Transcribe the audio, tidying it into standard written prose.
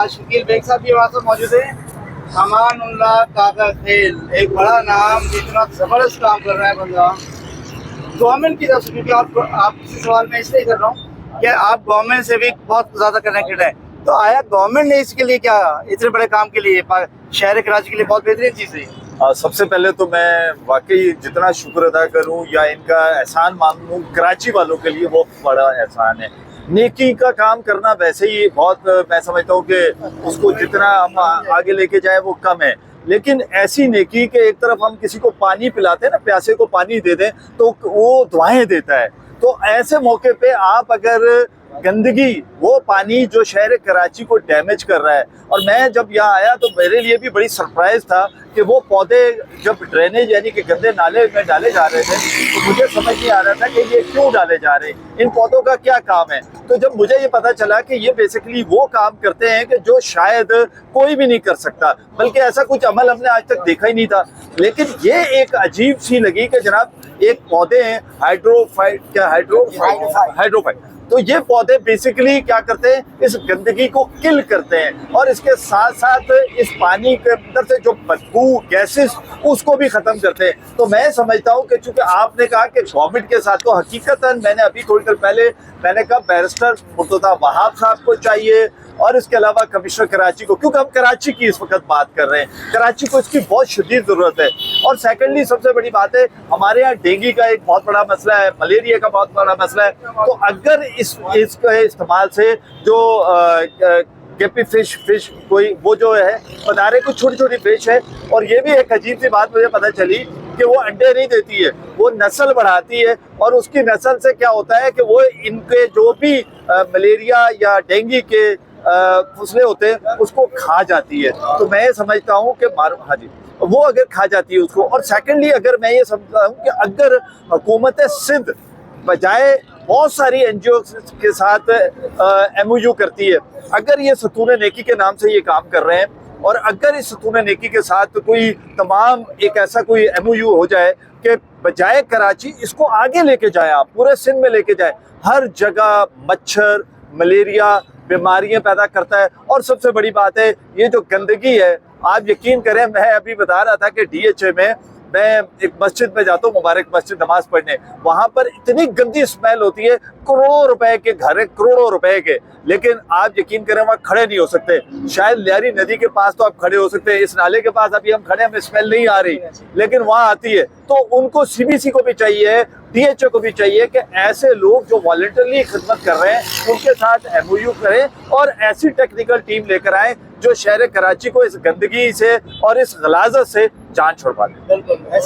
Shakeel bag साहब भी हमारे साथ मौजूद है। अमानुल्लाह काका खेल, एक बड़ा नाम, जितना जबरदस्त काम कर रहा है बंदा गवर्नमेंट की तरफ से, क्योंकि आपसे सवाल मैं इसलिए कर रहा हूँ कि आप गवर्नमेंट से भी बहुत ज़्यादा कनेक्टेड है, तो आया गवर्नमेंट ने इसके लिए क्या इतने बड़े काम के लिए शहर कराची के लिए बहुत बेहतरीन चीज़ है। सबसे पहले तो मैं वाकई जितना शुक्र अदा करूं या इनका एहसान मानूं, कराची वालों के लिए वो बड़ा एहसान है। नेकी का काम करना वैसे ही बहुत, मैं समझता हूँ कि उसको जितना हम आगे लेके जाए वो कम है, लेकिन ऐसी नेकी कि एक तरफ हम किसी को पानी पिलाते हैं ना, प्यासे को पानी दे दें तो वो दुआएं देता है। तो ऐसे मौके पे आप अगर गंदगी, वो पानी जो शहर कराची को डैमेज कर रहा है, और मैं जब यहाँ आया तो मेरे लिए भी बड़ी सरप्राइज था कि वो पौधे जब ड्रेनेज यानी कि गंदे नाले में डाले जा रहे थे तो मुझे समझ नहीं आ रहा था कि ये क्यों डाले जा रहे हैं, इन पौधों का क्या काम है। तो जब मुझे ये पता चला कि ये बेसिकली वो काम करते हैं कि जो शायद कोई भी नहीं कर सकता, बल्कि ऐसा कुछ अमल हमने आज तक देखा ही नहीं था। लेकिन ये एक अजीब सी लगी कि जनाब एक पौधे हैं हाइड्रोफाइट, तो ये पौधे बेसिकली क्या करते हैं, इस गंदगी को किल करते हैं और इसके साथ साथ इस पानी के अंदर से जो बदबू गैसेस उसको भी खत्म करते हैं। तो मैं समझता हूँ कि चूंकि आपने कहा कि गवर्नमेंट के साथ, तो हकीकतन मैंने अभी थोड़ी देर पहले मैंने कहा बैरिस्टर मुर्तज़ा वहाब साहब को चाहिए और इसके अलावा कमिश्नर कराची को, क्योंकि हम कराची की इस वक्त बात कर रहे हैं, कराची को इसकी बहुत शदीद ज़रूरत है। और सेकेंडली सबसे बड़ी बात है, हमारे यहाँ डेंगू का एक बहुत बड़ा मसला है, मलेरिया का बहुत बड़ा मसला है। तो अगर इसके इस्तेमाल से जो गेपी फिश कोई वो जो है पधारे कुछ छोटी छोटी फिश है, और ये भी एक अजीब सी बात मुझे पता चली कि वो अंडे नहीं देती है, वो नस्ल बढ़ाती है, और उसकी नस्ल से क्या होता है कि वो इनके जो भी मलेरिया या डेंगू के फसले होते हैं उसको खा जाती है। तो मैं ये समझता हूँ कि हाँ जी, वो अगर खा जाती है उसको। और सेकेंडली अगर मैं ये समझता हूँ कि अगर हुकूमत सिंध बजाय बहुत सारी एनजीओ के साथ MOU करती है, अगर ये सतून नेकी के नाम से ये काम कर रहे हैं, और अगर इस सतून नेकी के साथ कोई तमाम एक ऐसा कोई MOU हो जाए कि बजाय कराची इसको आगे लेके जाए, आप पूरे सिंध में लेके जाए, हर जगह मच्छर मलेरिया बीमारियां पैदा करता है। और सबसे बड़ी बात है, ये जो गंदगी है, आप यकीन करें, मैं अभी बता रहा था कि DHA में मैं एक मस्जिद में जाता हूँ, मुबारक मस्जिद, नमाज पढ़ने, वहां पर इतनी गंदी स्मेल होती है, करोड़ों रुपए के घर है, करोड़ों रुपए के, लेकिन आप यकीन करें वहां खड़े नहीं हो सकते। शायद लियारी नदी के पास तो आप खड़े हो सकते हैं, इस नाले के पास अभी हम खड़े, हमें स्मेल नहीं आ रही, लेकिन वहां आती है। तो उनको CBC को भी चाहिए, DHA को भी चाहिए कि ऐसे लोग जो वॉलंटरली खिदमत कर रहे हैं उनके साथ MOU करें और ऐसी टेक्निकल टीम लेकर आए जो शहर कराची को इस गंदगी से और इस गलाजत से जान छुड़वा दें।